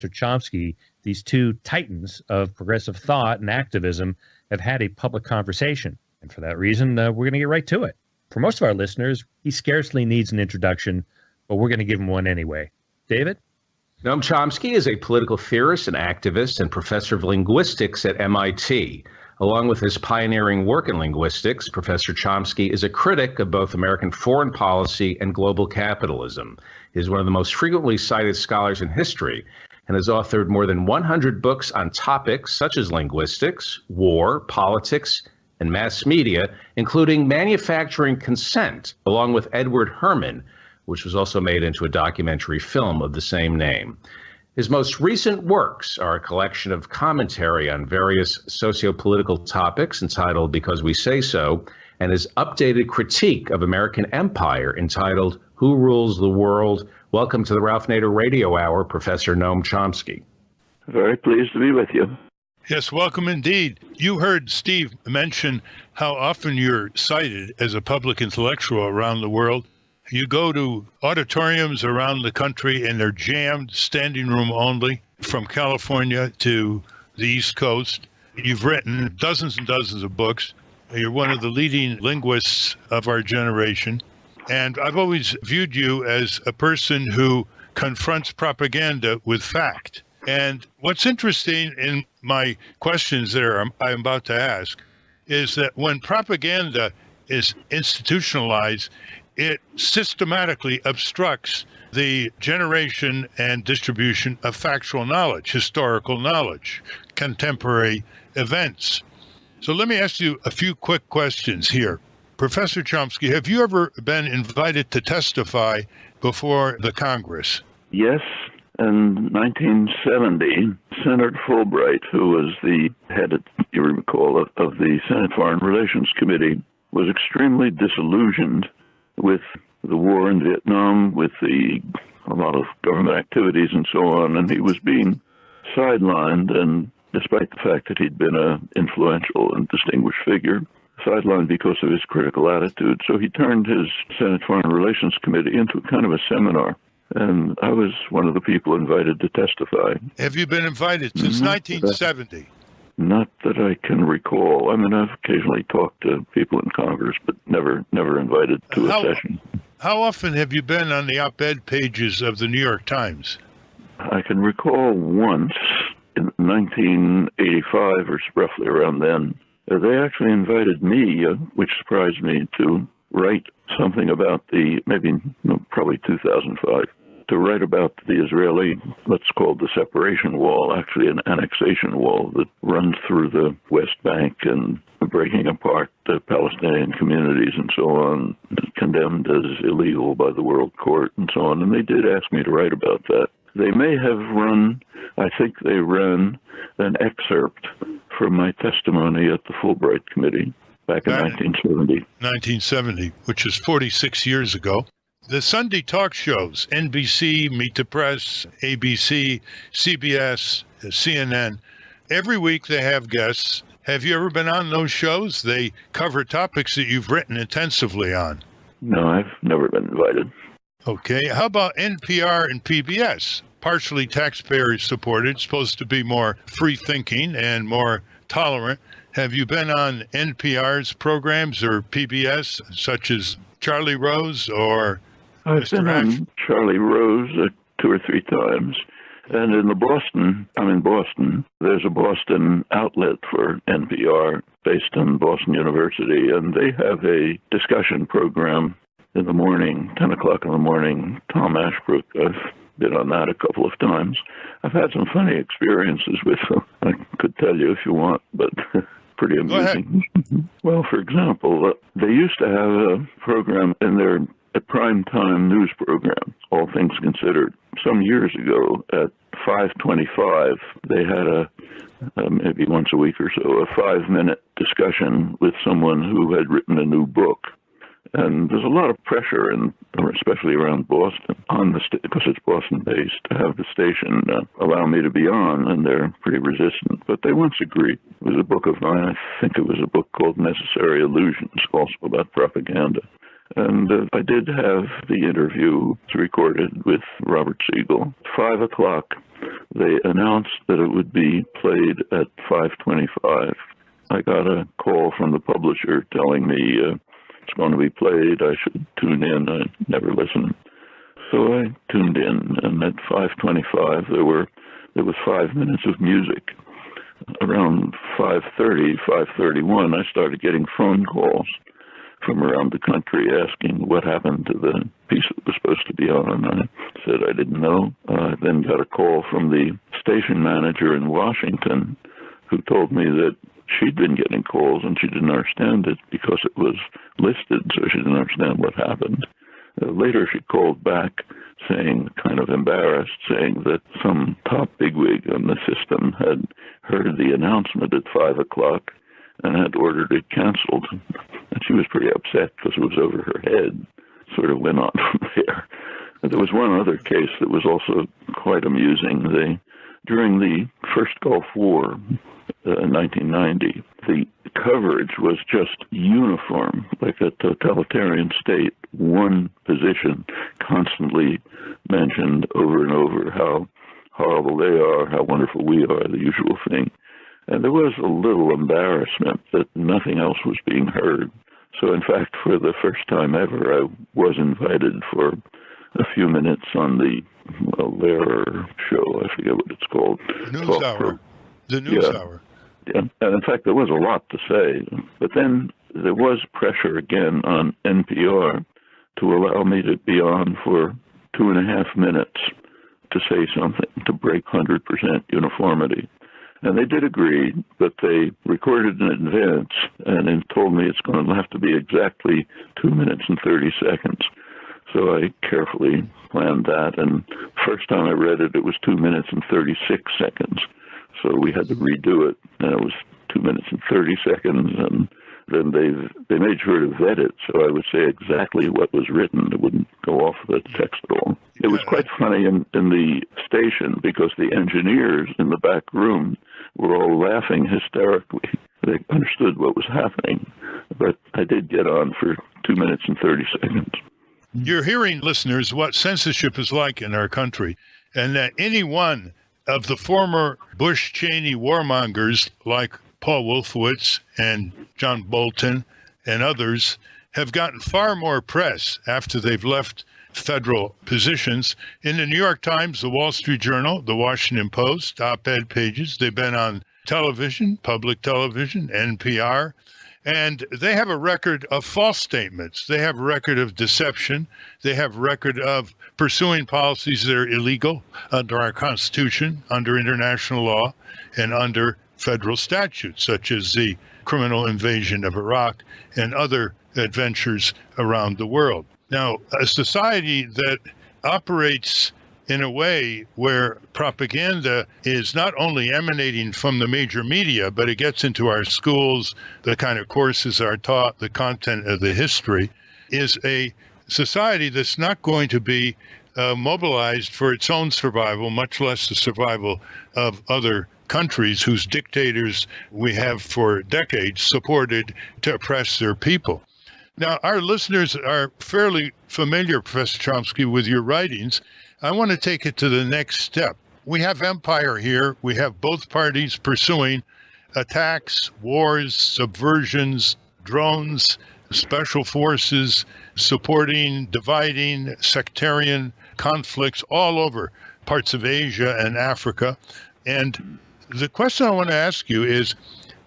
Chomsky, these two titans of progressive thought and activism, have had a public conversation. And for that reason, we're going to get right to it. For most of our listeners, he scarcely needs an introduction, but we're going to give him one anyway. David? Noam Chomsky is a political theorist and activist and professor of linguistics at MIT. Along with his pioneering work in linguistics, Professor Chomsky is a critic of both American foreign policy and global capitalism. He is one of the most frequently cited scholars in history and has authored more than 100 books on topics such as linguistics, war, politics, and mass media, including Manufacturing Consent, along with Edward Herman, which was also made into a documentary film of the same name. His most recent works are a collection of commentary on various socio-political topics entitled Because We Say So, and his updated critique of American empire entitled Who Rules the World? Welcome to the Ralph Nader Radio Hour, Professor Noam Chomsky. Very pleased to be with you. Yes, welcome indeed. You heard Steve mention how often you're cited as a public intellectual around the world. You go to auditoriums around the country and they're jammed, standing room only, from California to the East Coast. You've written dozens and dozens of books. You're one of the leading linguists of our generation. And I've always viewed you as a person who confronts propaganda with fact. And what's interesting in my questions there I'm about to ask is that when propaganda is institutionalized, it systematically obstructs the generation and distribution of factual knowledge, historical knowledge, contemporary events. So let me ask you a few quick questions here. Professor Chomsky, have you ever been invited to testify before the Congress? Yes. In 1970, Senator Fulbright, who was the head, you recall, of the Senate Foreign Relations Committee, was extremely disillusioned with the war in Vietnam, with a lot of government activities and so on, and he was being sidelined, and despite the fact that he'd been an influential and distinguished figure, sidelined because of his critical attitude. So he turned his Senate Foreign Relations Committee into kind of a seminar, and I was one of the people invited to testify. Have you been invited since 1970? Not that I can recall. I mean, I've occasionally talked to people in Congress, but never invited to a session. How often have you been on the op-ed pages of the New York Times? I can recall once in 1985, or roughly around then. They actually invited me, which surprised me, to write something about probably 2005. To write about the Israeli, what's called the separation wall, actually an annexation wall that runs through the West Bank and breaking apart the Palestinian communities and so on, condemned as illegal by the World Court and so on. And they did ask me to write about that. They may have I think they ran an excerpt from my testimony at the Fulbright Committee back in 1970. 1970, which is 46 years ago. The Sunday talk shows, NBC, Meet the Press, ABC, CBS, CNN, every week they have guests. Have you ever been on those shows? They cover topics that you've written intensively on. No, I've never been invited. Okay. How about NPR and PBS? Partially taxpayer supported, supposed to be more free-thinking and more tolerant. Have you been on NPR's programs or PBS, such as Charlie Rose or I've been on Charlie Rose 2 or 3 times. And I'm in Boston, there's a Boston outlet for NPR based on Boston University, and they have a discussion program in the morning, 10 o'clock in the morning. Tom Ashbrook, I've been on that a couple of times. I've had some funny experiences with them. I could tell you if you want, but pretty amusing. Well, for example, they used to have a program in their prime-time news program, All Things Considered. Some years ago at 5:25, they had maybe once a week or so, a 5-minute discussion with someone who had written a new book. And there's a lot of pressure, especially around Boston, because it's Boston-based, to have the station allow me to be on, and they're pretty resistant. But they once agreed. It was a book of mine. I think it was a book called Necessary Illusions, also about propaganda. And I did have the interview recorded with Robert Siegel. 5 o'clock, they announced that it would be played at 5:25. I got a call from the publisher telling me it's going to be played. I should tune in. I never listened. So I tuned in, and at 5:25, there was 5 minutes of music. Around 5:30, 5:31, I started getting phone calls from around the country asking what happened to the piece that was supposed to be on. I said I didn't know. I then got a call from the station manager in Washington who told me that she'd been getting calls and she didn't understand it because it was listed, so she didn't understand what happened. Later she called back saying, kind of embarrassed, saying that some top bigwig on the system had heard the announcement at 5 o'clock and had ordered it canceled. And she was pretty upset because it was over her head. Sort of went on from there. And there was one other case that was also quite amusing. During the first Gulf War, in 1990, the coverage was just uniform, like a totalitarian state. One position constantly mentioned over and over how horrible they are, how wonderful we are, the usual thing. And there was a little embarrassment that nothing else was being heard. So, in fact, for the first time ever, I was invited for a few minutes on the Lehrer show. I forget what it's called. News Hour. The News Hour. Yeah. And, in fact, there was a lot to say. But then there was pressure again on NPR to allow me to be on for 2.5 minutes to say something, to break 100% uniformity. And they did agree, but they recorded in advance and then told me it's going to have to be exactly 2 minutes and 30 seconds. So I carefully planned that, and first time I read it, it was 2 minutes and 36 seconds. So we had to redo it, and it was 2 minutes and 30 seconds, and then they made sure to vet it, so I would say exactly what was written. It wouldn't go off the text at all. It was quite funny in the station because the engineers in the back room were all laughing hysterically. They understood what was happening, but I did get on for 2 minutes and 30 seconds. You're hearing, listeners, what censorship is like in our country, and that any one of the former Bush-Cheney warmongers like Paul Wolfowitz and John Bolton and others have gotten far more press after they've left federal positions. In the New York Times, the Wall Street Journal, the Washington Post, op-ed pages, they've been on television, public television, NPR, and they have a record of false statements. They have a record of deception. They have a record of pursuing policies that are illegal under our Constitution, under international law, and under federal statutes, such as the criminal invasion of Iraq and other adventures around the world. Now, a society that operates in a way where propaganda is not only emanating from the major media, but it gets into our schools, the kind of courses are taught, the content of the history, is a society that's not going to be mobilized for its own survival, much less the survival of other countries whose dictators we have for decades supported to oppress their people. Now, our listeners are fairly familiar, Professor Chomsky, with your writings. I want to take it to the next step. We have empire here. We have both parties pursuing attacks, wars, subversions, drones, special forces, supporting, dividing, sectarian conflicts all over parts of Asia and Africa. And the question I want to ask you is,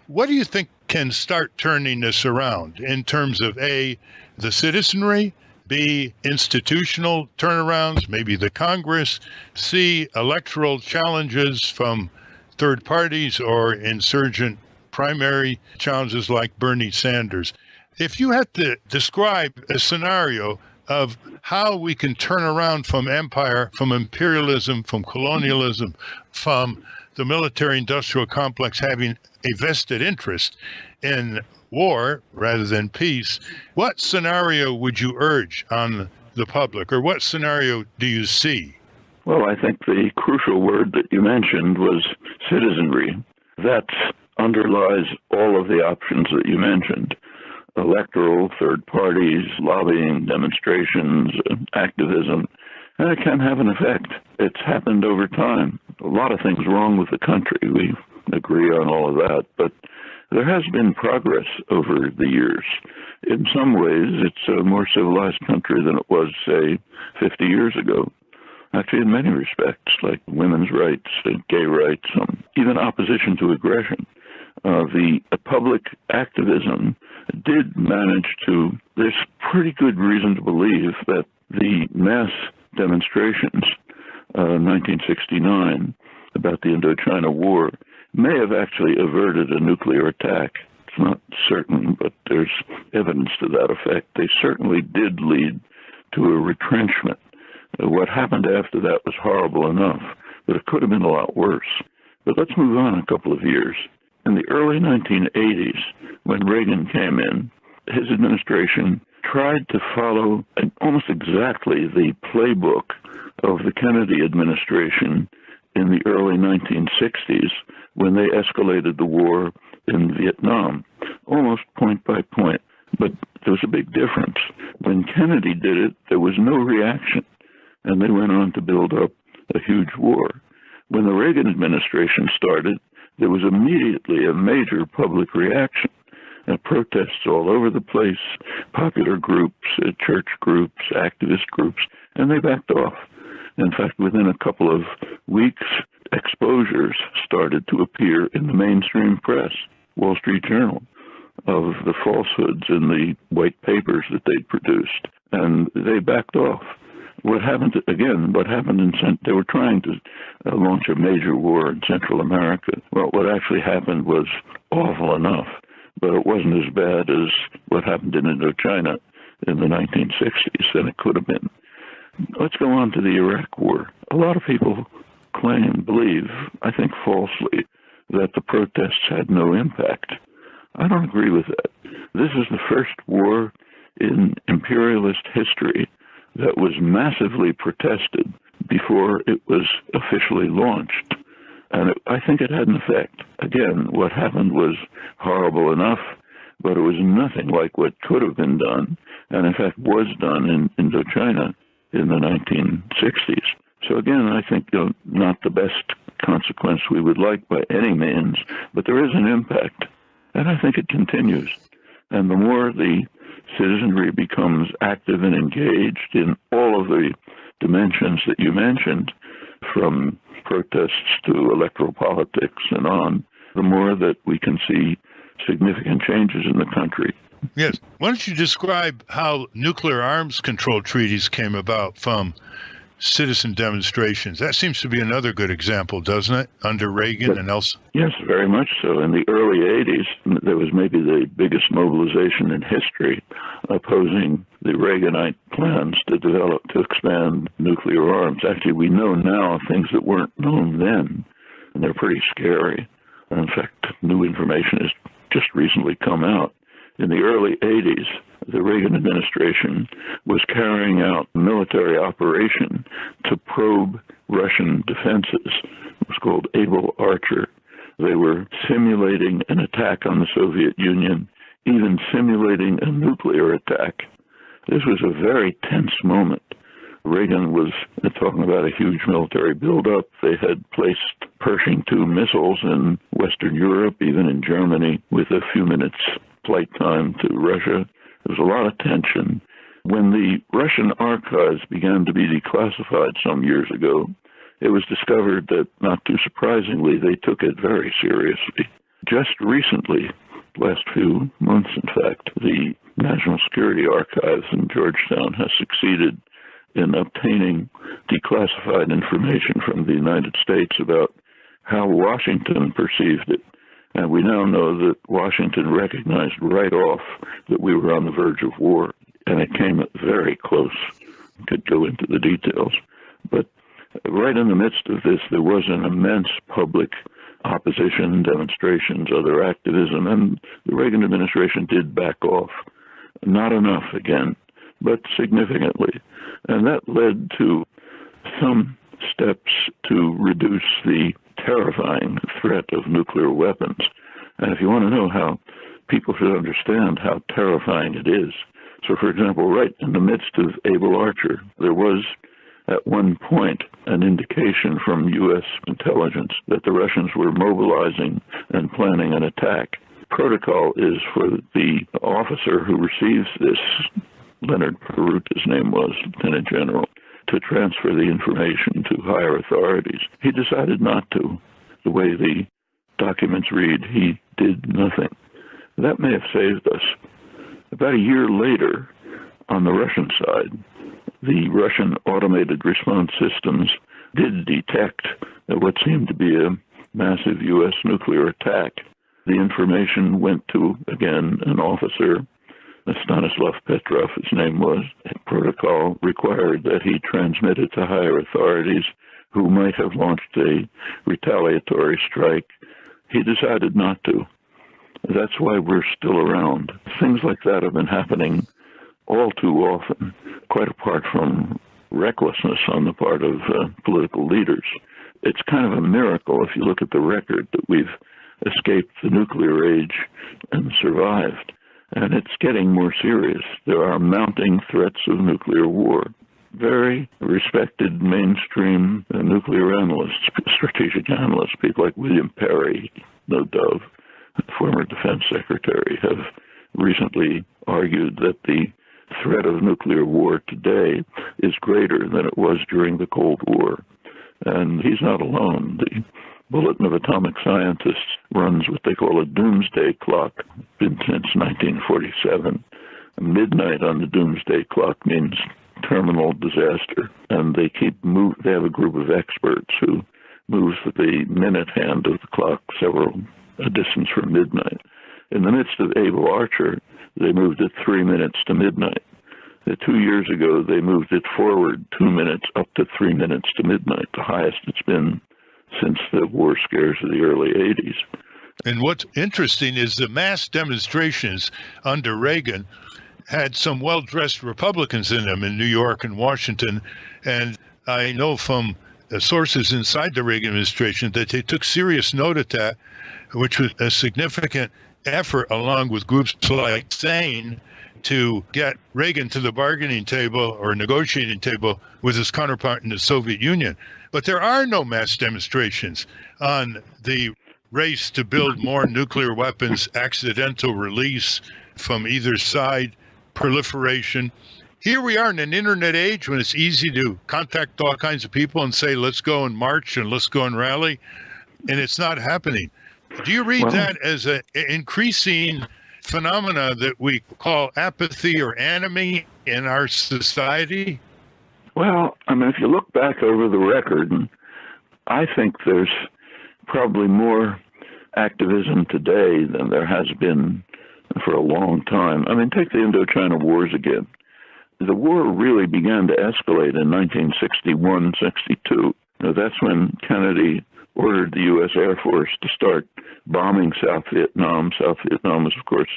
what do you think can start turning this around in terms of A, the citizenry, B, institutional turnarounds, maybe the Congress, C, electoral challenges from third parties or insurgent primary challenges like Bernie Sanders? If you had to describe a scenario of how we can turn around from empire, from imperialism, from colonialism, from the military-industrial complex having a vested interest in war rather than peace, what scenario would you urge on the public, or what scenario do you see? Well, I think the crucial word that you mentioned was citizenry. That underlies all of the options that you mentioned. electoral, third parties, lobbying, demonstrations, activism, and it can have an effect. It's happened over time. A lot of things wrong with the country. We agree on all of that, but there has been progress over the years. In some ways, it's a more civilized country than it was, say, 50 years ago. Actually, in many respects, like women's rights, gay rights, even opposition to aggression. The public activism did manage to, there's pretty good reason to believe that the mass demonstrations, 1969, about the Indochina War, may have actually averted a nuclear attack. It's not certain, but there's evidence to that effect. They certainly did lead to a retrenchment. What happened after that was horrible enough, but it could have been a lot worse. But let's move on a couple of years. In the early 1980s, when Reagan came in, his administration tried to follow almost exactly the playbook of the Kennedy administration in the early 1960s when they escalated the war in Vietnam, almost point by point. But there was a big difference. When Kennedy did it, there was no reaction, and they went on to build up a huge war. When the Reagan administration started, there was immediately a major public reaction. Protests all over the place, popular groups, church groups, activist groups, and they backed off. In fact, within a couple of weeks, exposures started to appear in the mainstream press, Wall Street Journal, of the falsehoods in the white papers that they'd produced, and they backed off. What happened, they were trying to launch a major war in Central America. Well, what actually happened was awful enough, but it wasn't as bad as what happened in Indochina in the 1960s than it could have been. Let's go on to the Iraq War. A lot of people believe, I think falsely, that the protests had no impact. I don't agree with that. This is the first war in imperialist history that was massively protested before it was officially launched. And I think it had an effect. Again, what happened was horrible enough, but it was nothing like what could have been done, and in fact was done in Indochina in the 1960s. So again, I think not the best consequence we would like by any means, but there is an impact, and I think it continues. And the more the citizenry becomes active and engaged in all of the dimensions that you mentioned, from protests to electoral politics and on, the more that we can see significant changes in the country. Yes. Why don't you describe how nuclear arms control treaties came about from citizen demonstrations? That seems to be another good example, doesn't it, under Reagan and Nelson? Yes, very much so. In the early 80s, there was maybe the biggest mobilization in history opposing the Reaganite plans to expand nuclear arms. Actually, we know now things that weren't known then, and they're pretty scary. In fact, new information has just recently come out. In the early 80s, the Reagan administration was carrying out a military operation to probe Russian defenses. It was called Able Archer. They were simulating an attack on the Soviet Union, even simulating a nuclear attack. This was a very tense moment. Reagan was talking about a huge military buildup. They had placed Pershing II missiles in Western Europe, even in Germany, with a few minutes flight time to Russia. There was a lot of tension. When the Russian archives began to be declassified some years ago, it was discovered that, not too surprisingly, they took it very seriously. Just recently, last few months in fact, the National Security Archives in Georgetown has succeeded in obtaining declassified information from the United States about how Washington perceived it. And we now know that Washington recognized right off that we were on the verge of war, and it came very close. Could go into the details. But right in the midst of this, there was an immense public opposition, demonstrations, other activism, and the Reagan administration did back off. Not enough, again, but significantly. And that led to some steps to reduce the terrifying threat of nuclear weapons. And if you want to know how people should understand how terrifying it is. So, for example, right in the midst of Able Archer, there was at one point an indication from U.S. intelligence that the Russians were mobilizing and planning an attack. Protocol is for the officer who receives this, Leonard Perut, his name was, Lieutenant General, to transfer the information to higher authorities. He decided not to. The way the documents read, he did nothing. That may have saved us. About a year later, on the Russian side, the Russian automated response systems did detect what seemed to be a massive U.S. nuclear attack. The information went to, again, an officer, Stanislav Petrov, his name was. Protocol required that he transmit it to higher authorities who might have launched a retaliatory strike. He decided not to. That's why we're still around. Things like that have been happening all too often, quite apart from recklessness on the part of political leaders. It's kind of a miracle, if you look at the record, that we've escaped the nuclear age and survived. And it's getting more serious. There are mounting threats of nuclear war. Very respected mainstream nuclear analysts, strategic analysts, people like William Perry, no dove, former defense secretary, have recently argued that the threat of nuclear war today is greater than it was during the Cold War. And he's not alone. The Bulletin of Atomic Scientists runs what they call a doomsday clock, been since 1947. Midnight on the doomsday clock means terminal disaster, and they have a group of experts who moves the minute hand of the clock a distance from midnight. In the midst of Able Archer, they moved it 3 minutes to midnight. 2 years ago, they moved it forward 2 minutes up to 3 minutes to midnight, the highest it's been since the war scares of the early 80s. And what's interesting is the mass demonstrations under Reagan had some well-dressed Republicans in them in New York and Washington. And I know from sources inside the Reagan administration that they took serious note of that, which was a significant effort along with groups like SANE to get Reagan to the bargaining table or negotiating table with his counterpart in the Soviet Union. But there are no mass demonstrations on the race to build more nuclear weapons, accidental release from either side, proliferation. Here we are in an internet age when it's easy to contact all kinds of people and say, let's go and march and let's go and rally, and it's not happening. Do you read that as an increasing phenomena that we call apathy or anomie in our society? Well, I mean, if you look back over the record, I think there's probably more activism today than there has been for a long time. I mean, take the Indochina Wars again. The war really began to escalate in 1961, 62. That's when Kennedy ordered the U.S. Air Force to start bombing South Vietnam. South Vietnam was, of course,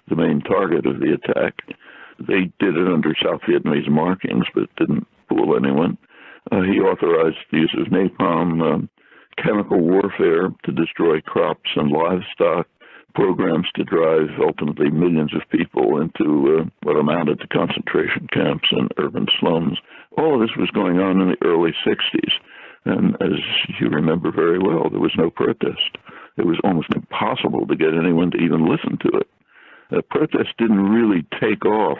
the main target of the attack. They did it under South Vietnamese markings, but it didn't fool anyone. He authorized the use of napalm, chemical warfare to destroy crops and livestock, programs to drive ultimately millions of people into what amounted to concentration camps and urban slums. All of this was going on in the early 60s. And as you remember very well, there was no protest. It was almost impossible to get anyone to even listen to it. The protest didn't really take off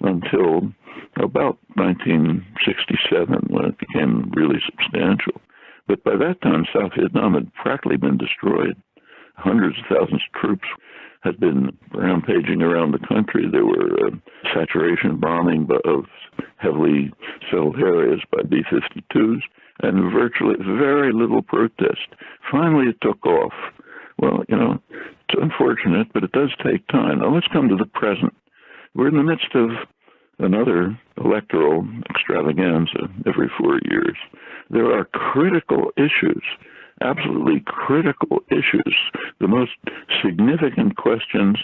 until about 1967, when it became really substantial. But by that time, South Vietnam had practically been destroyed. Hundreds of thousands of troops had been rampaging around the country. There were saturation bombing of heavily settled areas by B-52s, and virtually very little protest. Finally, it took off. Well, it's unfortunate, but it does take time. Now, let's come to the present. We're in the midst of another electoral extravaganza every 4 years. There are critical issues, absolutely critical issues, the most significant questions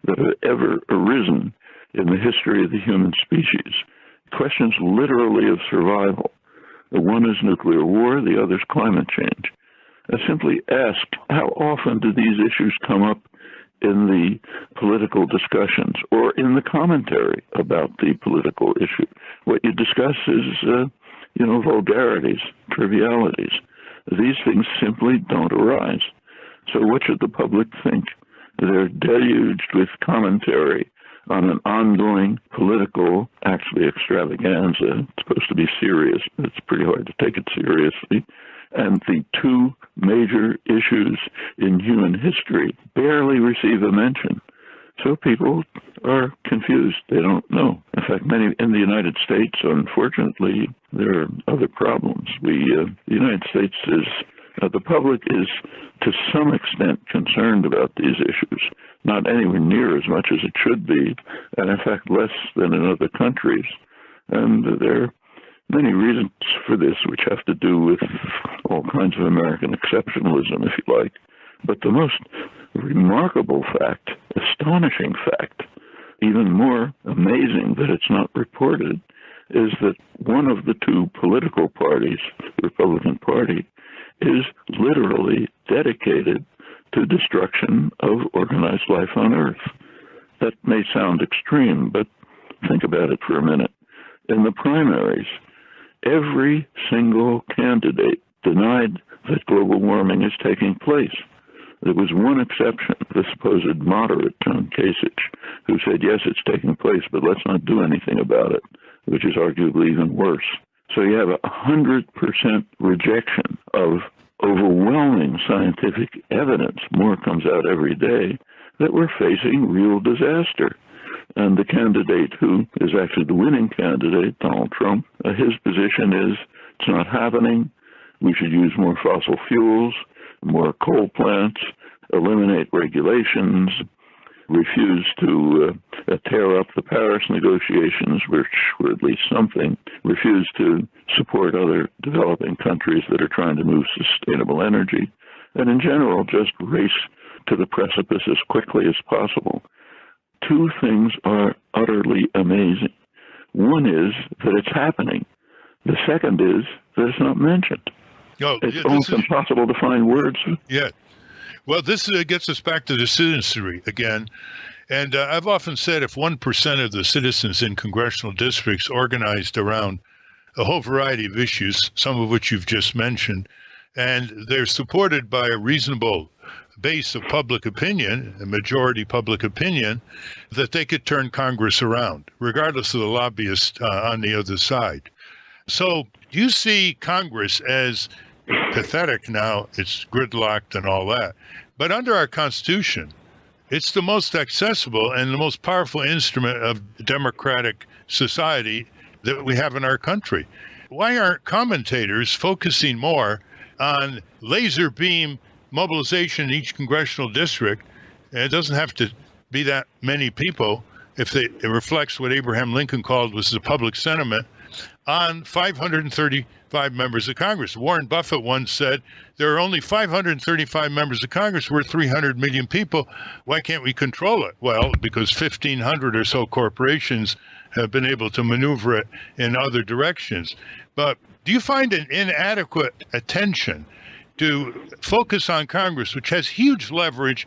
that have ever arisen in the history of the human species, questions literally of survival. The one is nuclear war, the other is climate change. I simply ask, how often do these issues come up in the political discussions or in the commentary about the political issue. What you discuss is, vulgarities, trivialities. These things simply don't arise. So what should the public think? They're deluged with commentary on an ongoing political, actually extravaganza. It's supposed to be serious, but it's pretty hard to take it seriously. And the two major issues in human history barely receive a mention. So people are confused. They don't know. In fact, many in the United States, unfortunately, there are other problems. The United States is, the public is to some extent concerned about these issues, not anywhere near as much as it should be, and in fact less than in other countries. And there are many reasons for this, which have to do with all kinds of American exceptionalism, if you like. But the most remarkable fact, astonishing fact, even more amazing that it's not reported, is that one of the two political parties, the Republican Party, is literally dedicated to destruction of organized life on Earth. That may sound extreme, but think about it for a minute. In the primaries, every single candidate denied that global warming is taking place. There was one exception, the supposed moderate John Kasich, who said, yes, it's taking place, but let's not do anything about it, which is arguably even worse. So you have 100% rejection of overwhelming scientific evidence. More comes out every day that we're facing real disaster. And the candidate who is actually the winning candidate, Donald Trump, his position is it's not happening. We should use more fossil fuels, more coal plants, eliminate regulations, refuse to tear up the Paris negotiations, which were at least something, refuse to support other developing countries that are trying to move sustainable energy, and in general, just race to the precipice as quickly as possible. Two things are utterly amazing. One is that it's happening. The second is that it's not mentioned. It's almost impossible to find words. Yeah. Well, this gets us back to the citizenry again. And I've often said if 1% of the citizens in congressional districts organized around a whole variety of issues, some of which you've just mentioned, and they're supported by a reasonable base of public opinion, a majority public opinion, that they could turn Congress around, regardless of the lobbyists on the other side. So you see Congress as pathetic now, it's gridlocked and all that. But under our Constitution, it's the most accessible and the most powerful instrument of democratic society that we have in our country. Why aren't commentators focusing more on laser beam mobilization in each congressional district? And it doesn't have to be that many people if it reflects what Abraham Lincoln called was the public sentiment on 535 members of Congress. Warren Buffett once said, there are only 535 members of Congress. We're 300 million people. Why can't we control it? Well, because 1,500 or so corporations have been able to maneuver it in other directions. But do you find an inadequate attention to focus on Congress, which has huge leverage,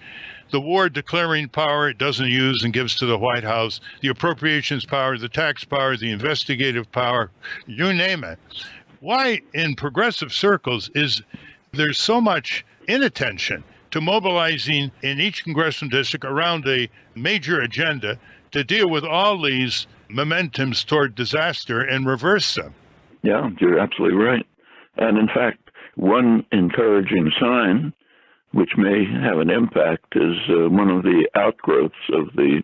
the war declaring power it doesn't use and gives to the White House, the appropriations power, the tax power, the investigative power, you name it. Why in progressive circles is there so much inattention to mobilizing in each congressional district around a major agenda to deal with all these momentums toward disaster and reverse them? Yeah, you're absolutely right. And in fact, one encouraging sign, which may have an impact, is one of the outgrowths of the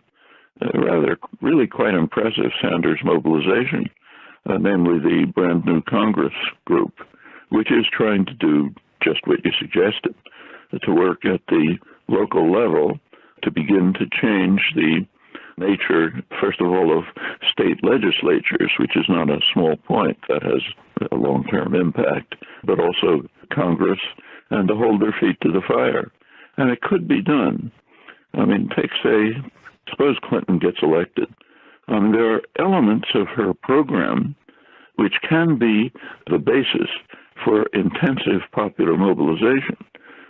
really quite impressive Sanders mobilization, namely the Brand New Congress group, which is trying to do just what you suggested, to work at the local level to begin to change the nature, first of all, of state legislatures, which is not a small point, that has a long-term impact, but also Congress, and to hold their feet to the fire. And it could be done. I mean, suppose Clinton gets elected. There are elements of her program which can be the basis for intensive popular mobilization.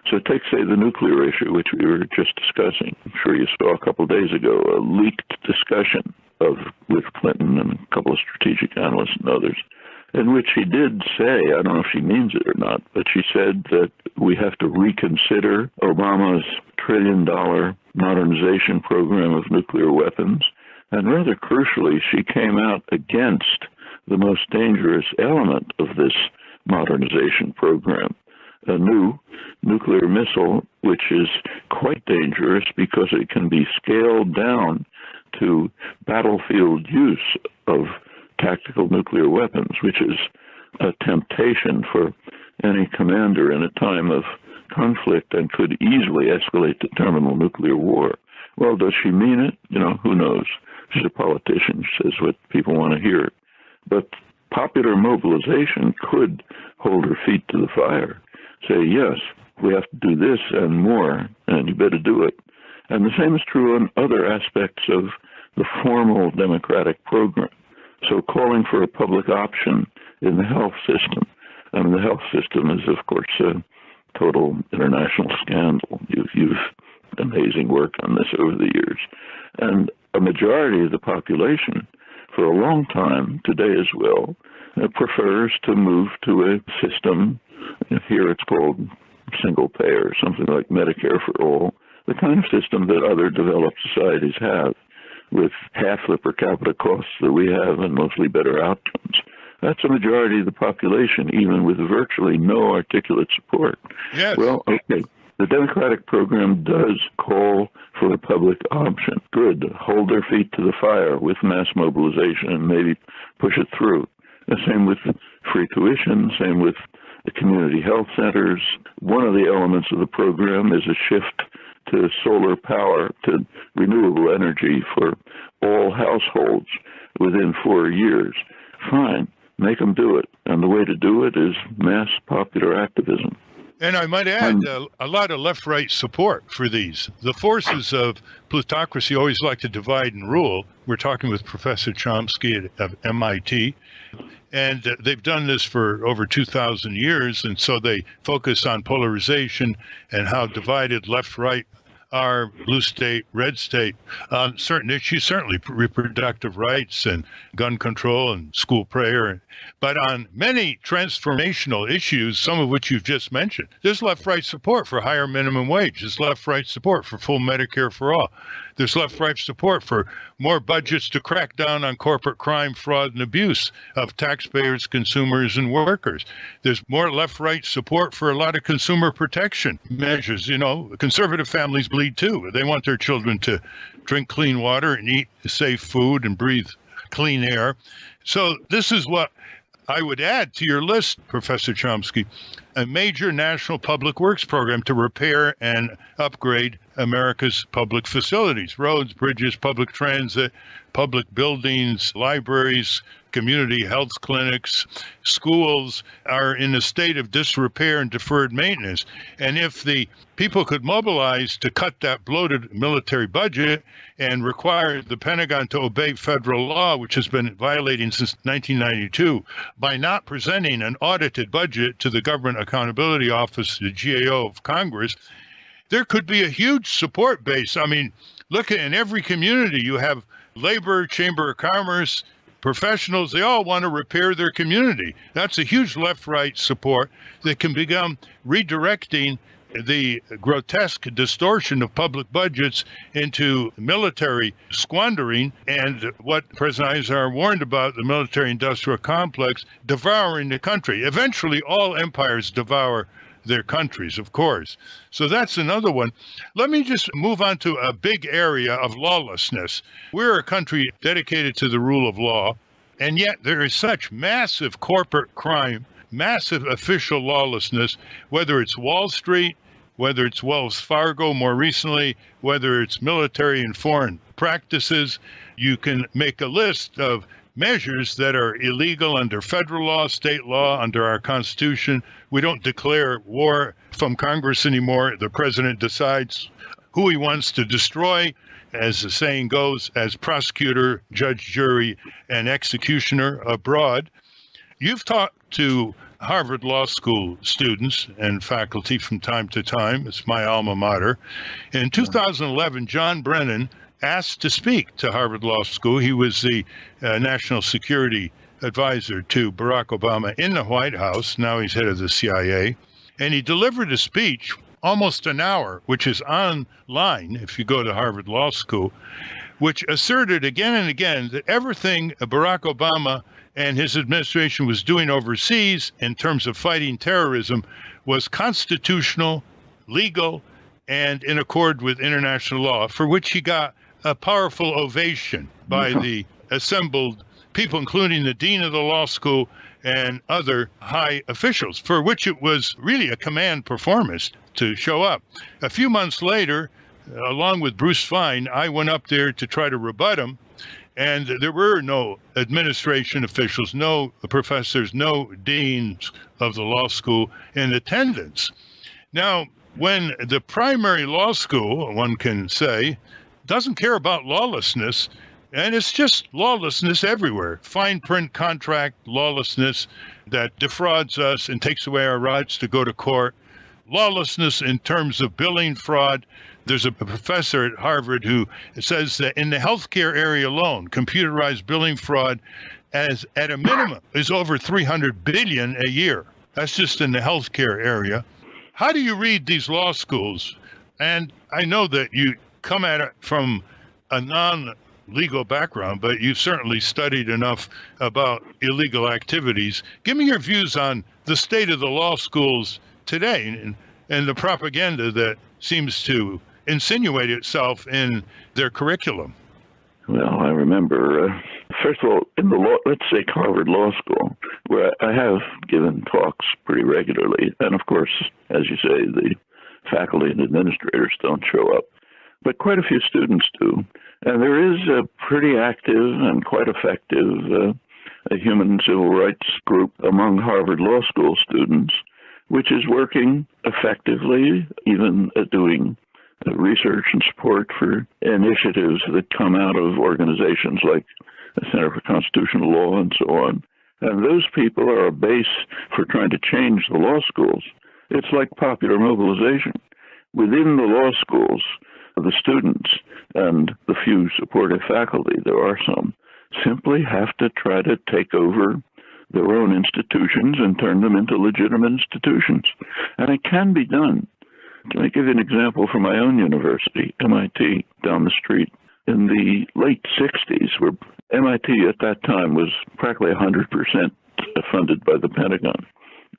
So take, say, the nuclear issue, which we were just discussing. I'm sure you saw a couple of days ago a leaked discussion with Clinton and a couple of strategic analysts and others, in which she did say, I don't know if she means it or not, but she said that we have to reconsider Obama's $1 trillion modernization program of nuclear weapons. And rather crucially, she came out against the most dangerous element of this modernization program, a new nuclear missile, which is quite dangerous because it can be scaled down to battlefield use of tactical nuclear weapons, which is a temptation for any commander in a time of conflict and could easily escalate to terminal nuclear war. Well, does she mean it? Who knows? She's a politician. She says what people want to hear. But popular mobilization could hold her feet to the fire, say, yes, we have to do this and more, and you better do it. And the same is true on other aspects of the formal democratic program. So calling for a public option in the health system. The health system is, of course, a total international scandal. You've amazing work on this over the years. And a majority of the population, for a long time, today as well, prefers to move to a system, here it's called single payer, something like Medicare for all, the kind of system that other developed societies have, with half the per capita costs that we have and mostly better outcomes. That's a majority of the population, even with virtually no articulate support. Yes. Well, okay. The Democratic program does call for a public option. Good. Hold their feet to the fire with mass mobilization and maybe push it through. The same with free tuition, same with the community health centers. One of the elements of the program is a shift to solar power, to renewable energy for all households within 4 years. Fine, make them do it. And the way to do it is mass popular activism. And I might add, a lot of left-right support for these. The forces of plutocracy always like to divide and rule. We're talking with Professor Chomsky at MIT, and they've done this for over 2,000 years, and so they focus on polarization and how divided left-right are, blue state, red state, on certain issues, certainly reproductive rights and gun control and school prayer. But on many transformational issues, some of which you've just mentioned, there's left-right support for higher minimum wage. There's left-right support for full Medicare for all. There's left-right support for more budgets to crack down on corporate crime, fraud, and abuse of taxpayers, consumers, and workers. There's more left-right support for a lot of consumer protection measures. Conservative families bleed too. They want their children to drink clean water and eat safe food and breathe clean air. So this is what I would add to your list, Professor Chomsky, a major national public works program to repair and upgrade America's public facilities, roads, bridges, public transit, public buildings, libraries, community health clinics, schools are in a state of disrepair and deferred maintenance. And if the people could mobilize to cut that bloated military budget and require the Pentagon to obey federal law, which has been violating since 1992, by not presenting an audited budget to the Government Accountability Office, the GAO of Congress, there could be a huge support base. I mean, look at in every community, you have labor, chamber of commerce, professionals, they all want to repair their community. That's a huge left-right support that can become redirecting the grotesque distortion of public budgets into military squandering and what President Eisenhower warned about, the military-industrial complex devouring the country. Eventually, all empires devour their countries, of course. So that's another one. Let me just move on to a big area of lawlessness. We're a country dedicated to the rule of law, and yet there is such massive corporate crime, massive official lawlessness, whether it's Wall Street, whether it's Wells Fargo more recently, whether it's military and foreign practices. You can make a list of measures that are illegal under federal law, state law, under our Constitution. We don't declare war from Congress anymore. The president decides who he wants to destroy, as the saying goes, as prosecutor, judge, jury, and executioner abroad. You've talked to Harvard Law School students and faculty from time to time. It's my alma mater. In 2011, John Brennan asked to speak to Harvard Law School. He was the national security advisor to Barack Obama in the White House. Now he's head of the CIA. And he delivered a speech almost an hour, which is online if you go to Harvard Law School, which asserted again and again that everything Barack Obama and his administration was doing overseas in terms of fighting terrorism was constitutional, legal, and in accord with international law, for which he got a powerful ovation by the assembled people, including the dean of the law school and other high officials, for which it was really a command performance to show up. A few months later, along with Bruce Fein, I went up there to try to rebut him. And there were no administration officials, no professors, no deans of the law school in attendance. Now, when the primary law school, one can say, doesn't care about lawlessness, and it's just lawlessness everywhere, fine print contract lawlessness that defrauds us and takes away our rights to go to court, lawlessness in terms of billing fraud. There's a professor at Harvard who says that in the healthcare area alone, computerized billing fraud as at a minimum is over 300 billion a year. That's just in the healthcare area. How do you read these law schools? And I know that you come at it from a non-legal background, but you've certainly studied enough about illegal activities. Give me your views on the state of the law schools today and the propaganda that seems to insinuate itself in their curriculum. Well, I remember, first of all, in the law, let's say Harvard Law School, where I have given talks pretty regularly. And of course, as you say, the faculty and administrators don't show up, but quite a few students do. And there is a pretty active and quite effective human civil rights group among Harvard Law School students, which is working effectively, even doing research and support for initiatives that come out of organizations like the Center for Constitutional Law and so on. And those people are a base for trying to change the law schools. It's like popular mobilization. Within the law schools, the students and the few supportive faculty, there are some, simply have to try to take over their own institutions and turn them into legitimate institutions. And it can be done. Let me give you an example from my own university, MIT, down the street. In the late 60s, where MIT at that time was practically 100% funded by the Pentagon,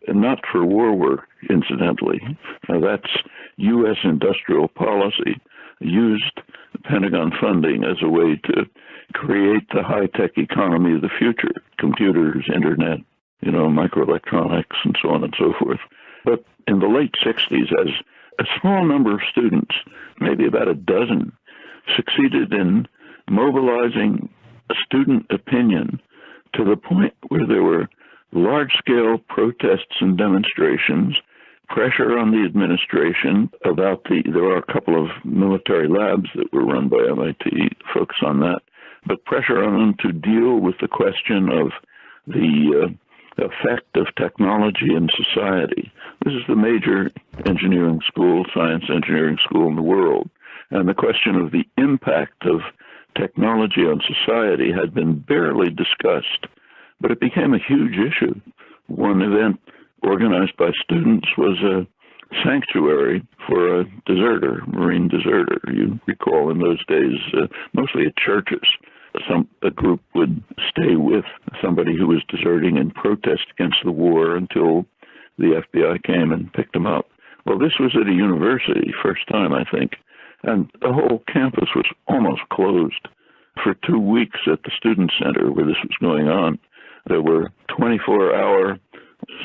and not for war work, incidentally. Now, that's U.S. industrial policy, used Pentagon funding as a way to create the high-tech economy of the future, computers, internet, microelectronics, and so on and so forth. But in the late 60s, as a small number of students, maybe about a dozen, succeeded in mobilizing student opinion to the point where there were large-scale protests and demonstrations, pressure on the administration about there are a couple of military labs that were run by MIT, focus on that, but pressure on them to deal with the question of the effect of technology in society. This is the major engineering school, science engineering school in the world. And the question of the impact of technology on society had been barely discussed, but it became a huge issue. One event organized by students was a sanctuary for a deserter, Marine deserter. You recall in those days, mostly at churches, a group would stay with somebody who was deserting in protest against the war until the FBI came and picked him up. Well, this was at a university, first time, I think, and the whole campus was almost closed. For 2 weeks at the student center where this was going on, there were 24-hour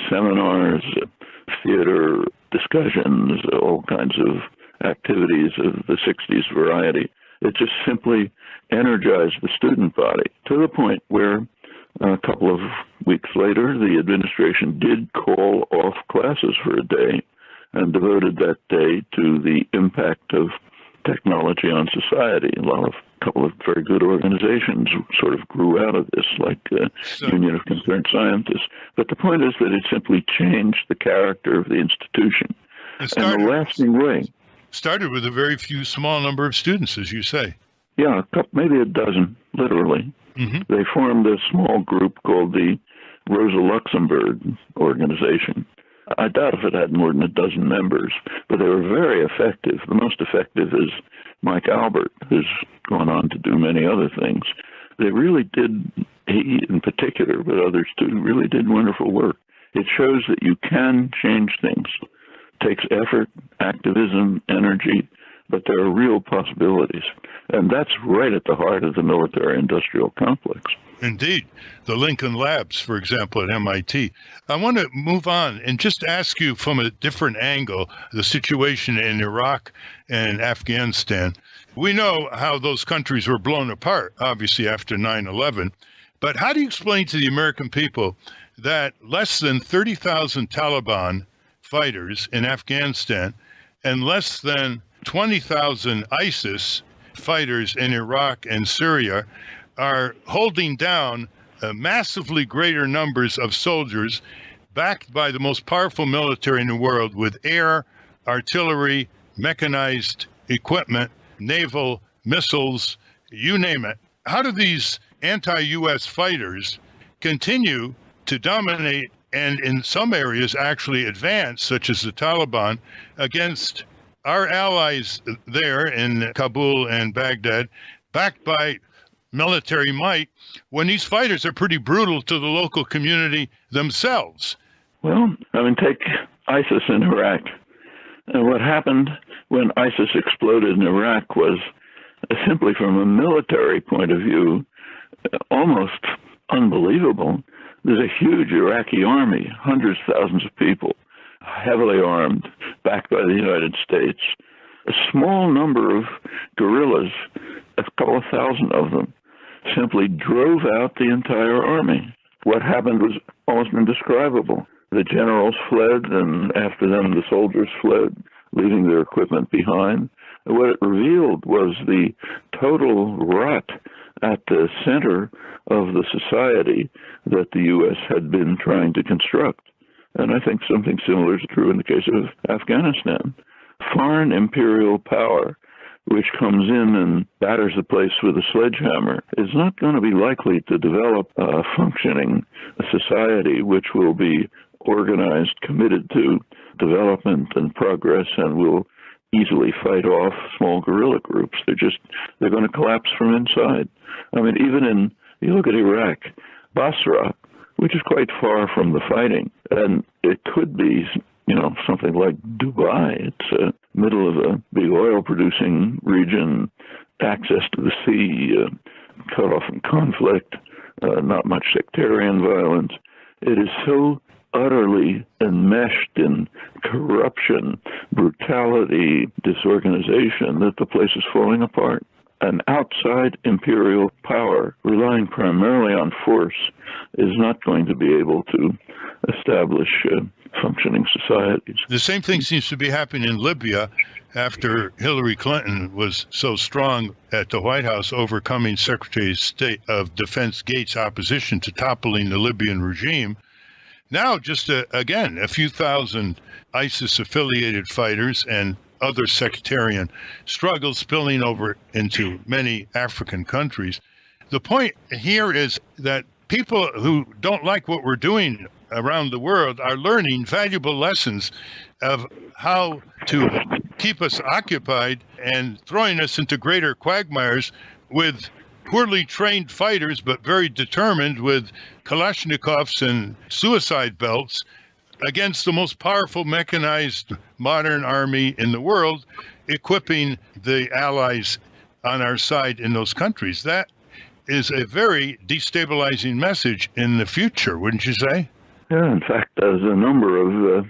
seminars, theater discussions, all kinds of activities of the 60s variety. It just simply energized the student body to the point where a couple of weeks later, the administration did call off classes for a day and devoted that day to the impact of technology on society. A couple of very good organizations sort of grew out of this, like Union of Concerned Scientists. But the point is that it simply changed the character of the institution in a lasting way. Started with a very small number of students, as you say. Yeah, maybe a dozen, literally. Mm-hmm. They formed a small group called the Rosa Luxemburg organization. I doubt if it had more than a dozen members, but they were very effective. The most effective is Mike Albert, who's gone on to do many other things. They really did, he in particular, but others too, really did wonderful work. It shows that you can change things. It takes effort, activism, energy, but there are real possibilities. And that's right at the heart of the military-industrial complex. Indeed. The Lincoln Labs, for example, at MIT. I want to move on and just ask you from a different angle, the situation in Iraq and Afghanistan. We know how those countries were blown apart, obviously, after 9/11. But how do you explain to the American people that less than 30,000 Taliban fighters in Afghanistan and less than 20,000 ISIS fighters in Iraq and Syria are holding down massively greater numbers of soldiers backed by the most powerful military in the world with air, artillery, mechanized equipment, naval missiles, you name it. How do these anti-U.S. fighters continue to dominate and in some areas actually advance, such as the Taliban, against our allies there in Kabul and Baghdad, backed by military might, when these fighters are pretty brutal to the local community themselves? Well, take ISIS in Iraq. And what happened when ISIS exploded in Iraq was, simply from a military point of view, almost unbelievable. There's a huge Iraqi army, hundreds of thousands of people, heavily armed, backed by the United States. A small number of guerrillas, a couple of thousand of them, simply drove out the entire army. What happened was almost indescribable. The generals fled, and after them the soldiers fled, leaving their equipment behind. And what it revealed was the total rot at the center of the society that the U.S. had been trying to construct. And I think something similar is true in the case of Afghanistan. Foreign imperial power, which comes in and batters the place with a sledgehammer, is not going to be likely to develop a functioning society which will be organized, committed to development and progress, and will easily fight off small guerrilla groups. They're going to collapse from inside. You look at Iraq, Basra, which is quite far from the fighting, and it could be something like Dubai. It's middle of a big oil-producing region, access to the sea, cut off from conflict, not much sectarian violence. It is so utterly enmeshed in corruption, brutality, disorganization that the place is falling apart. An outside imperial power, relying primarily on force, is not going to be able to establish functioning societies. The same thing seems to be happening in Libya after Hillary Clinton was so strong at the White House, overcoming Secretary of State of Defense Gates' opposition to toppling the Libyan regime. Now, just again, a few thousand ISIS-affiliated fighters and other sectarian struggles spilling over into many African countries. The point here is that people who don't like what we're doing around the world are learning valuable lessons of how to keep us occupied and throwing us into greater quagmires with poorly trained fighters, but very determined with Kalashnikovs and suicide belts against the most powerful mechanized modern army in the world, equipping the allies on our side in those countries. That is a very destabilizing message in the future, wouldn't you say? Yeah, in fact, as a number of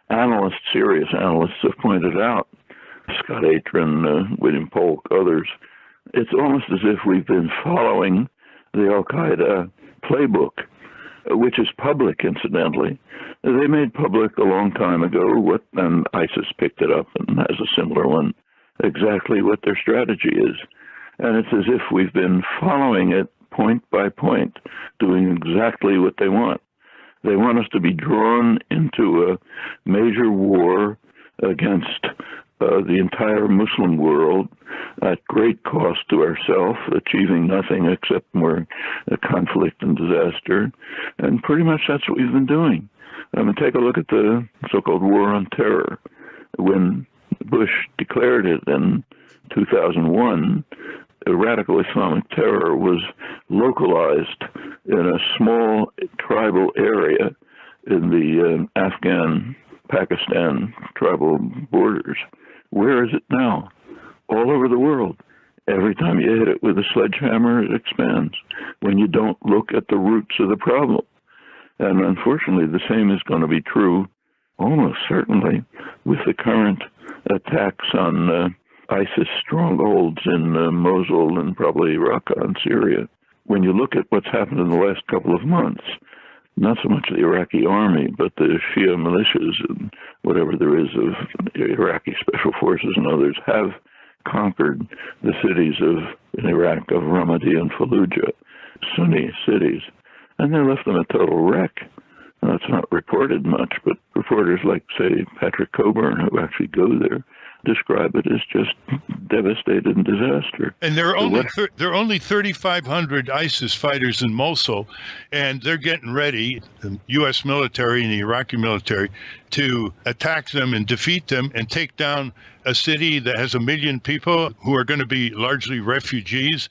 analysts, serious analysts, have pointed out, Scott Atran, William Polk, others, it's almost as if we've been following the Al-Qaeda playbook, which is public, incidentally. They made public a long time ago, and ISIS picked it up and has a similar one. exactly what their strategy is. And it's as if we've been following it point by point, doing exactly what they want. They want us to be drawn into a major war against the entire Muslim world at great cost to ourselves, achieving nothing except more conflict and disaster. And pretty much that's what we've been doing. Take a look at the so-called war on terror. When Bush declared it in 2001, radical Islamic terror was localized in a small tribal area in the Afghan-Pakistan tribal borders. Where is it now? All over the world. Every time you hit it with a sledgehammer, it expands when you don't look at the roots of the problem. And unfortunately, the same is going to be true, almost certainly, with the current attacks on ISIS strongholds in Mosul and probably Raqqa in Syria. When you look at what's happened in the last couple of months, not so much the Iraqi army, but the Shia militias and whatever there is of Iraqi special forces and others have conquered the cities in Iraq of Ramadi and Fallujah, Sunni cities, and they left them a total wreck. Now, it's not reported much, but reporters like, say, Patrick Coburn, who actually go there, describe it as just devastated and disaster. And there are only 3,500 ISIS fighters in Mosul, and they're getting ready, the U.S. military and the Iraqi military, to attack them and defeat them and take down a city that has 1 million people who are going to be largely refugees.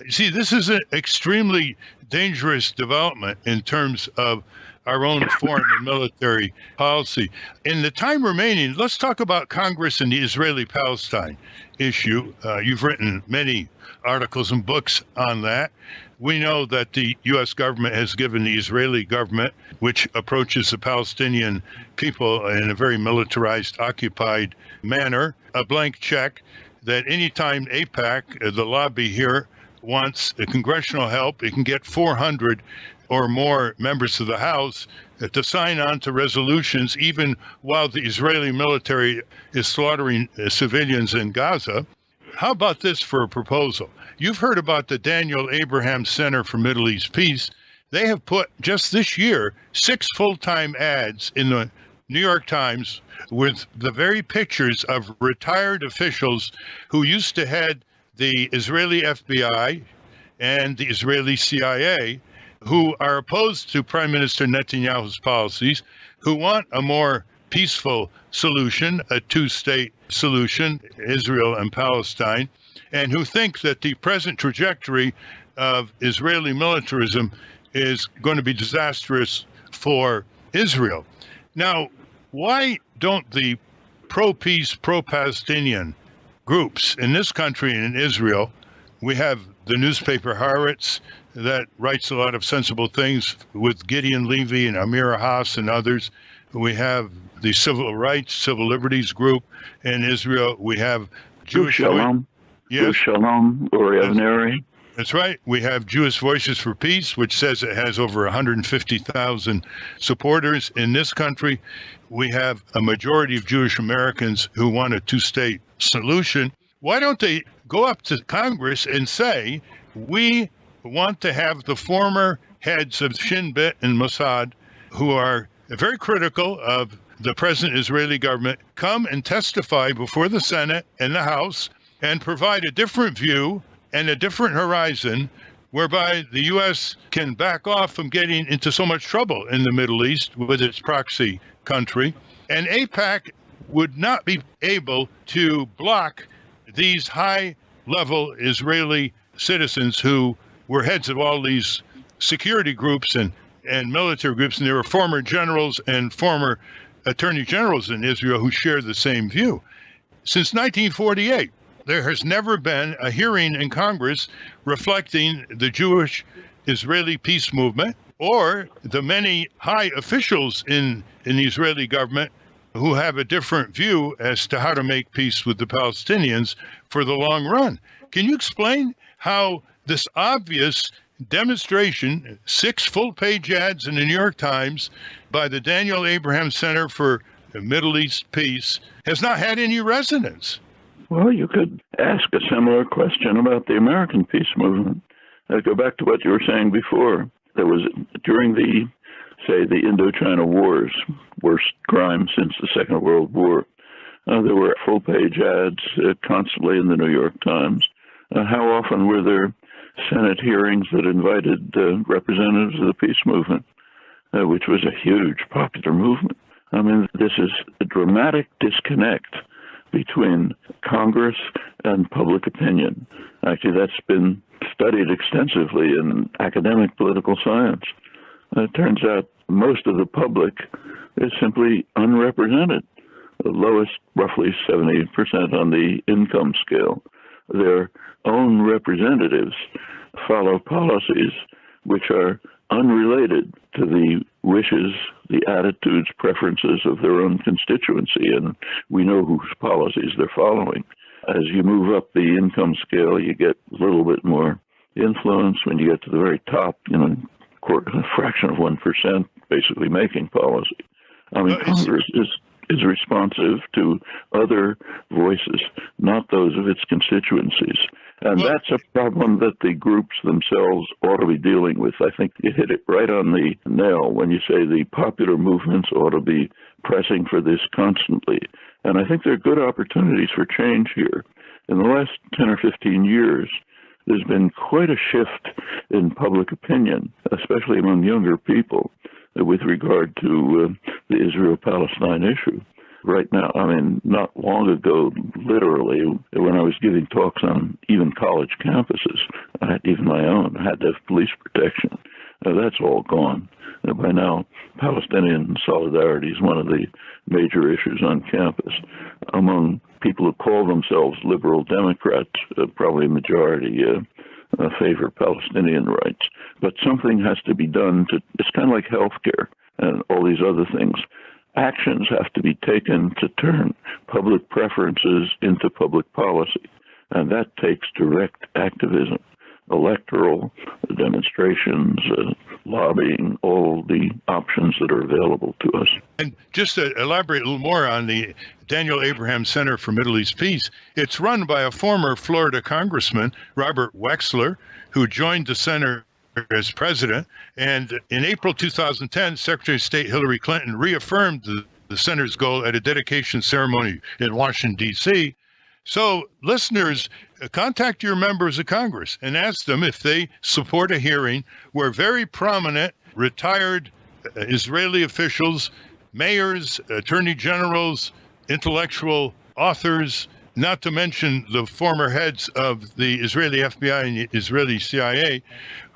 See, this is an extremely dangerous development in terms of our own foreign and military policy. In the time remaining, let's talk about Congress and the Israeli-Palestine issue. You've written many articles and books on that. We know that the U.S. government has given the Israeli government, which approaches the Palestinian people in a very militarized, occupied manner, a blank check that anytime AIPAC, the lobby here, wants congressional help, it can get 400 or more members of the House to sign on to resolutions, even while the Israeli military is slaughtering civilians in Gaza. How about this for a proposal? You've heard about the Daniel Abraham Center for Middle East Peace. They have put, just this year, 6 full-time ads in the New York Times with the very pictures of retired officials who used to head the Israeli FBI and the Israeli CIA, who are opposed to Prime Minister Netanyahu's policies, who want a more peaceful solution, a two-state solution, Israel and Palestine, and who think that the present trajectory of Israeli militarism is going to be disastrous for Israel. Now, why don't the pro-peace, pro-Palestinian groups in this country and in Israel, we have the newspaper Haaretz that writes a lot of sensible things with Gideon Levy and Amir Haas and others. We have the Civil Rights, Civil Liberties Group in Israel. We have Jewish Shalom. Yes. Shalom, Uri Avneri. That's right. We have Jewish Voices for Peace, which says it has over 150,000 supporters in this country. We have a majority of Jewish Americans who want a two-state solution. Why don't they go up to Congress and say, we want to have the former heads of Shin Bet and Mossad, who are very critical of the present Israeli government, come and testify before the Senate and the House and provide a different view and a different horizon whereby the U.S. can back off from getting into so much trouble in the Middle East with its proxy country. And AIPAC would not be able to block these high-level Israeli citizens who were heads of all these security groups and military groups, and there were former generals and former attorney generals in Israel who share the same view. Since 1948, there has never been a hearing in Congress reflecting the Jewish-Israeli peace movement or the many high officials in the Israeli government who have a different view as to how to make peace with the Palestinians for the long run. Can you explain how this obvious demonstration, 6 full-page ads in the New York Times by the Daniel Abraham Center for Middle East Peace, has not had any resonance? Well, you could ask a similar question about the American peace movement. Go back to what you were saying before. There was, during the Indochina Wars, worst crime since the Second World War, there were full-page ads constantly in the New York Times. How often were there Senate hearings that invited representatives of the peace movement, which was a huge popular movement? I mean, this is a dramatic disconnect between Congress and public opinion. Actually, that's been studied extensively in academic political science. It turns out most of the public is simply unrepresented. The lowest, roughly 70% on the income scale. Their own representatives follow policies which are unrelated to the wishes, the attitudes, preferences of their own constituency, and we know whose policies they're following. As you move up the income scale, you get a little bit more influence. When you get to the very top, a fraction of 1% basically making policy. I mean, Congress is responsive to other voices, not those of its constituencies. And that's a problem that the groups themselves ought to be dealing with. I think you hit it right on the nail when you say the popular movements ought to be pressing for this constantly. And I think there are good opportunities for change here. In the last 10 or 15 years, there's been quite a shift in public opinion, especially among younger people, with regard to the Israel-Palestine issue. Right now, I mean, not long ago, literally, when I was giving talks on even college campuses, I had even my own, I had to have police protection. That's all gone. By now, Palestinian solidarity is one of the major issues on campus. Among people who call themselves liberal Democrats, probably a majority favor Palestinian rights. But something has to be done it's kind of like healthcare and all these other things. Actions have to be taken to turn public preferences into public policy. And that takes direct activism, electoral demonstrations, lobbying, all the options that are available to us. And just to elaborate a little more on the Daniel Abraham Center for Middle East Peace, it's run by a former Florida congressman, Robert Wexler, who joined the center as president. And in April 2010, Secretary of State Hillary Clinton reaffirmed the center's goal at a dedication ceremony in Washington, D.C. So listeners, contact your members of Congress and ask them if they support a hearing where very prominent retired Israeli officials, mayors, attorney generals, intellectual authors, not to mention the former heads of the Israeli FBI and the Israeli CIA,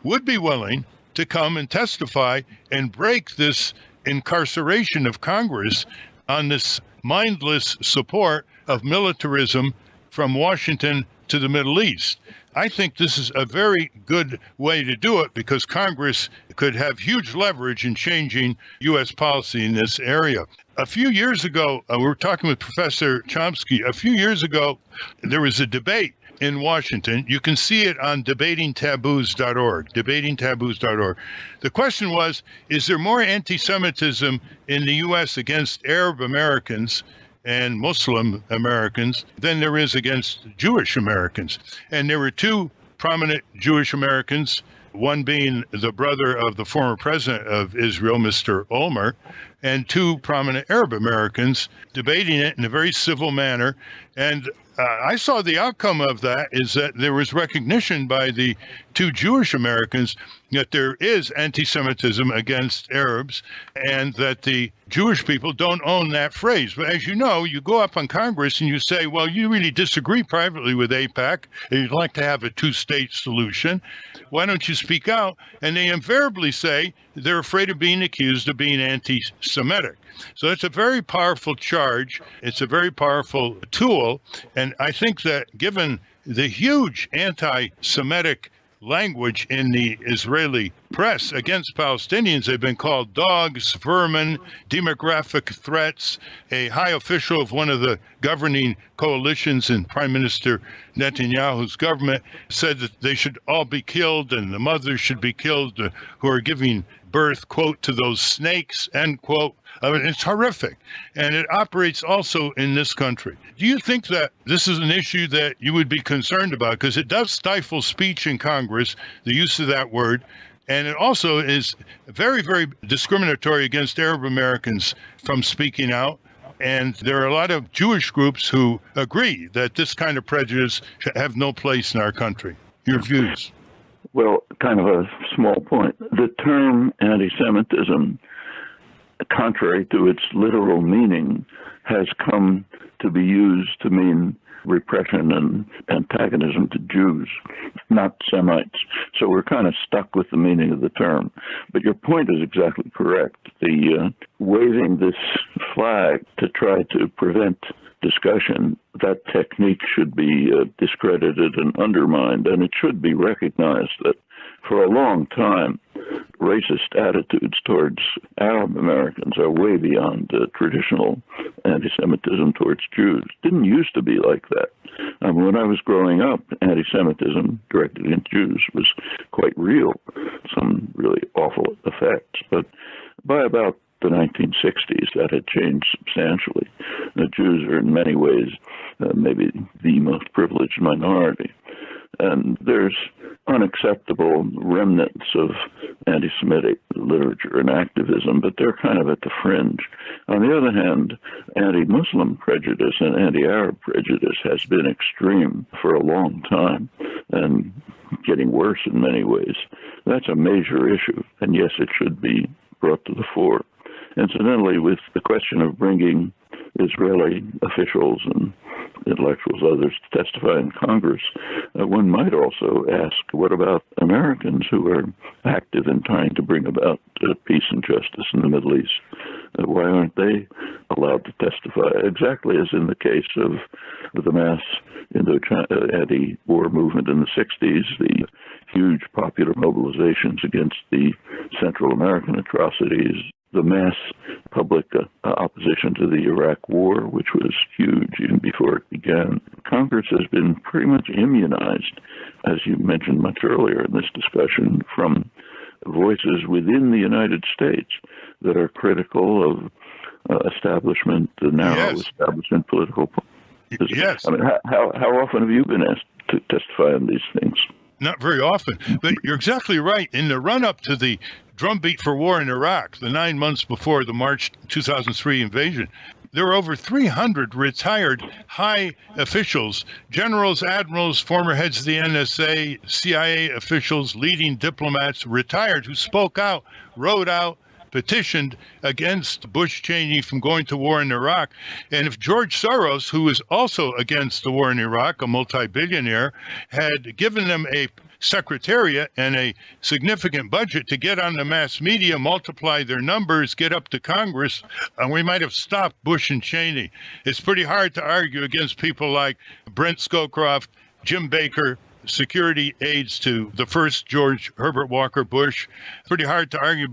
would be willing to come and testify and break this incarceration of Congress on this mindless support of militarism from Washington to the Middle East. I think this is a very good way to do it because Congress could have huge leverage in changing U.S. policy in this area. A few years ago, we were talking with Professor Chomsky. A few years ago, there was a debate in Washington. You can see it on debatingtaboos.org, debatingtaboos.org. The question was, is there more anti-Semitism in the U.S. against Arab Americans and Muslim Americans than there is against Jewish Americans? And there were two prominent Jewish Americans, one being the brother of the former president of Israel, Mr. Olmert, and two prominent Arab Americans debating it in a very civil manner. And I saw the outcome of that is that there was recognition by the two Jewish Americans that there is anti-Semitism against Arabs and that the Jewish people don't own that phrase. But as you know, you go up on Congress and you say, well, you really disagree privately with AIPAC and you'd like to have a two-state solution. Why don't you speak out? And they invariably say they're afraid of being accused of being anti-Semitic. So it's a very powerful charge. It's a very powerful tool. And I think that given the huge anti-Semitic language in the Israeli press against Palestinians. They've been called dogs, vermin, demographic threats. A high official of one of the governing coalitions in Prime Minister Netanyahu's government said that they should all be killed and the mothers should be killed who are giving birth, quote, to those snakes, end quote. I mean, it's horrific. And it operates also in this country. Do you think that this is an issue that you would be concerned about? Because it does stifle speech in Congress, the use of that word. And it also is very, very discriminatory against Arab Americans from speaking out. And there are a lot of Jewish groups who agree that this kind of prejudice should have no place in our country. Your views? Well, kind of a small point. The term anti-Semitism, contrary to its literal meaning, has come to be used to mean repression and antagonism to Jews, not Semites. So we're kind of stuck with the meaning of the term. But your point is exactly correct. The waving this flag to try to prevent discussion, that technique should be discredited and undermined, and it should be recognized that for a long time, racist attitudes towards Arab Americans are way beyond traditional anti-Semitism towards Jews. Didn't used to be like that. When I was growing up, anti-Semitism directed against Jews was quite real, some really awful effects. But by about the 1960s, that had changed substantially. The Jews are in many ways maybe the most privileged minority. And there's unacceptable remnants of anti-Semitic literature and activism, but they're kind of at the fringe. On the other hand, anti-Muslim prejudice and anti-Arab prejudice has been extreme for a long time and getting worse in many ways. That's a major issue, and yes, it should be brought to the fore. Incidentally, with the question of bringing Israeli officials and intellectuals, others, to testify in Congress, one might also ask, what about Americans who are active in trying to bring about peace and justice in the Middle East? Why aren't they allowed to testify? Exactly as in the case of the mass anti-war movement in the 60s, the huge popular mobilizations against the Central American atrocities, the mass public opposition to the Iraq War, which was huge even before it began. Congress has been pretty much immunized, as you mentioned much earlier in this discussion, from voices within the United States that are critical of establishment, the narrow establishment political. Yes. I mean, how often have you been asked to testify on these things? Not very often, but you're exactly right. In the run-up to the drumbeat for war in Iraq, the 9 months before the March 2003 invasion, there were over 300 retired high officials, generals, admirals, former heads of the NSA, CIA officials, leading diplomats, retired, who spoke out, wrote out, petitioned against Bush Cheney from going to war in Iraq. And if George Soros, who is also against the war in Iraq, a multi-billionaire, had given them a secretariat and a significant budget to get on the mass media, multiply their numbers, get up to Congress, we might have stopped Bush and Cheney. It's pretty hard to argue against people like Brent Scowcroft, Jim Baker, security aides to the first George Herbert Walker Bush. Pretty hard to argue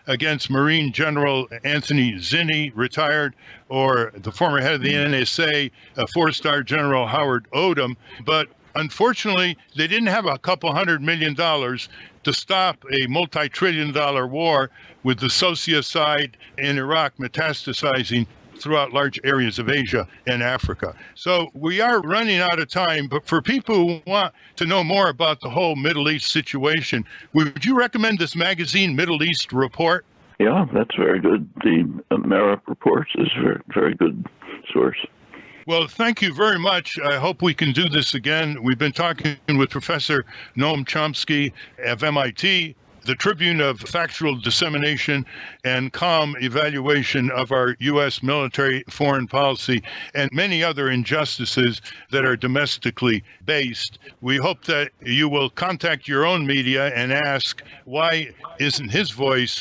against Marine General Anthony Zinni, retired, or the former head of the NSA, four-star General Howard Odom. But unfortunately, they didn't have a couple $100 million to stop a multi-trillion-dollar war with the sociocide in Iraq metastasizing throughout large areas of Asia and Africa. So we are running out of time, but for people who want to know more about the whole Middle East situation, would you recommend this magazine, Middle East Report? Yeah, that's very good. The Merrick Reports is a very, very good source. Well, thank you very much. I hope we can do this again. We've been talking with Professor Noam Chomsky of MIT, the Tribune of Factual Dissemination and Calm Evaluation of our U.S. military foreign policy and many other injustices that are domestically based. We hope that you will contact your own media and ask, why isn't his voice